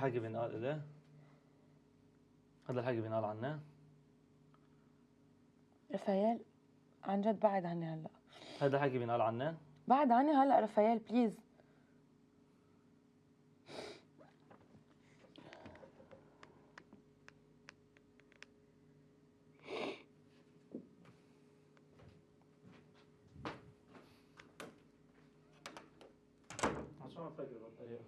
الحكي بينقال إليه؟ هذا الحكي بينقال عنه؟ رفايال عن جد بعد عني هلا. هذا الحكي بينقال عنه؟ بعد عني هلا رفايال بليز. عشان عم تفكر بهالطريقة؟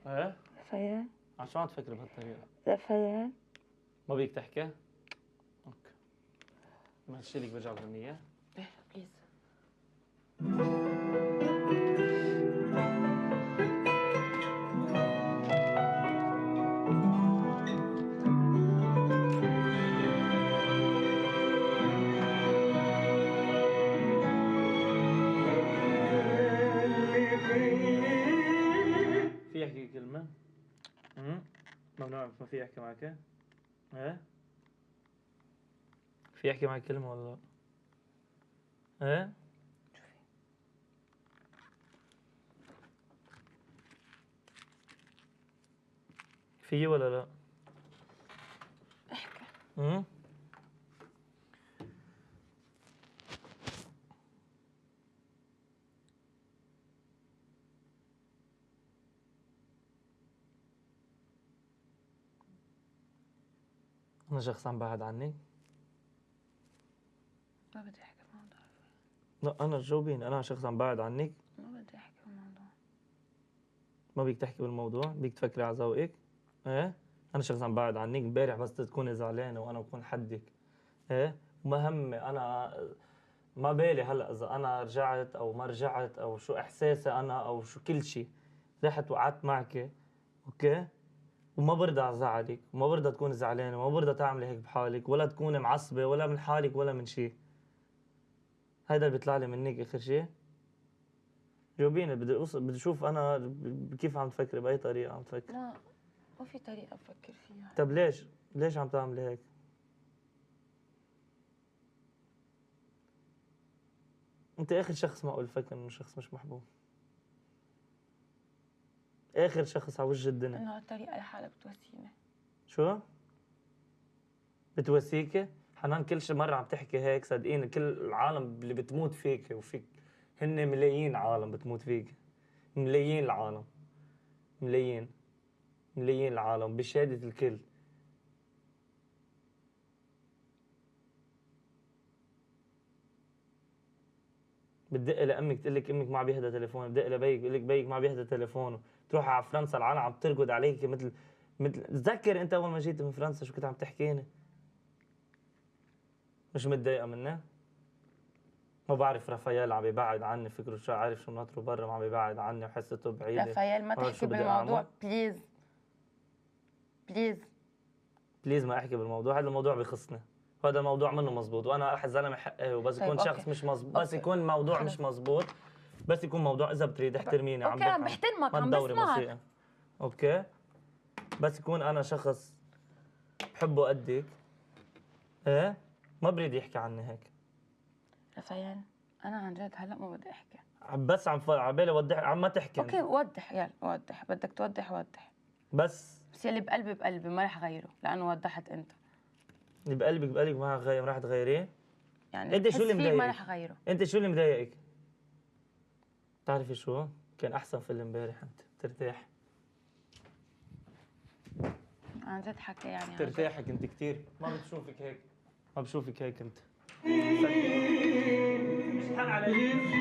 ايه؟ رفايال عشان عم تفكر بهالطريقة؟ رفايال ما بدك تحكي؟ اوكي. ما تشيلك برجع بغنية؟ ايه بليز. في يحكي كلمة؟ ممنوع ما في يحكي معك؟ ايه؟ في يحكي معك كلمة ولا لا؟ ايه؟ في ولا لا؟ احكي. أنا شخص عم بعد عني؟ ما بدي احكي بالموضوع. لا أنا جاوبيني، أنا شخص عم بعد عنك؟ ما بدي احكي بالموضوع. ما بدك تحكي بالموضوع؟ بدك تفكري على ذوقك؟ ايه؟ أنا شخص عم بعد عنك امبارح بس تكوني زعلانة وأنا بكون حدك. ايه؟ وما همي أنا ما بالي هلا إذا أنا رجعت أو ما رجعت أو شو إحساسي أنا أو شو كل شيء. رحت وقعدت معك، أوكي؟ وما برضى أزعلك وما برضى تكوني زعلانة وما برضى تعملي هيك بحالك ولا تكوني معصبة ولا من حالك ولا من شيء. هيدا اللي بيطلع لي منك آخر شيء؟ جاوبيني، بدي اشوف انا كيف عم تفكري، باي طريقه عم تفكري. ما في طريقة أفكر فيها. طب ليش عم تعملي هيك؟ انت اخر شخص معقول فكر انه شخص مش محبوب. اخر شخص على وجه الدنيا. إنه هالطريقة لحالها بتوسيني. شو؟ بتوسيكي؟ حنان كل مرة عم تحكي هيك صدقيني كل العالم اللي بتموت فيك وفيك هن ملايين عالم بتموت فيك. ملايين العالم. ملايين العالم بشهادة الكل. بتدق لامك تقول لك امك ما بيهدى تليفونه، بدق لبيك بيقول لك بيك ما بيهدى تليفونه، تروح على فرنسا العالم عم ترقد عليك مثل تذكر انت اول ما جيت من فرنسا شو كنت عم تحكيني؟ مش متضايقه مني؟ ما بعرف رافائيل عم يبعد عني، فكره شو عارف شو ناطره برا ما عم يبعد عني وحسته بعيده. رافائيل ما تحكي بالموضوع بليز. بليز ما احكي بالموضوع، هذا الموضوع بخصني، وهذا الموضوع منه مزبوط وانا زلمه حقه، وبس يكون طيب شخص مش مزبوط، بس يكون موضوع مش مزبوط، بس يكون موضوع اذا بتريد احترميني. اوكي عم بحترمك، عم بسمعك. اوكي بس يكون انا شخص بحبه قدك، ايه ما بريد يحكي عني هيك. رافائيل انا عن جد هلا ما بدي احكي، بس عم بالي وضح، عم ما تحكي. اوكي وضح، يلا وضح، بدك توضح وضح. بس يلي بقلبي ما رح غيره لانه وضحت انت. اللي بقلبك ما غير، راح تغيريه؟ يعني انت شو اللي مضايقك؟ ما رح غيره. انت شو اللي مضايقك؟ بتعرفي شو؟ كان احسن فيلم امبارح، انت ترتاح. عن جد حكي يعني ترتاحك انت كثير، ما بشوفك هيك انت. مش حق عليك.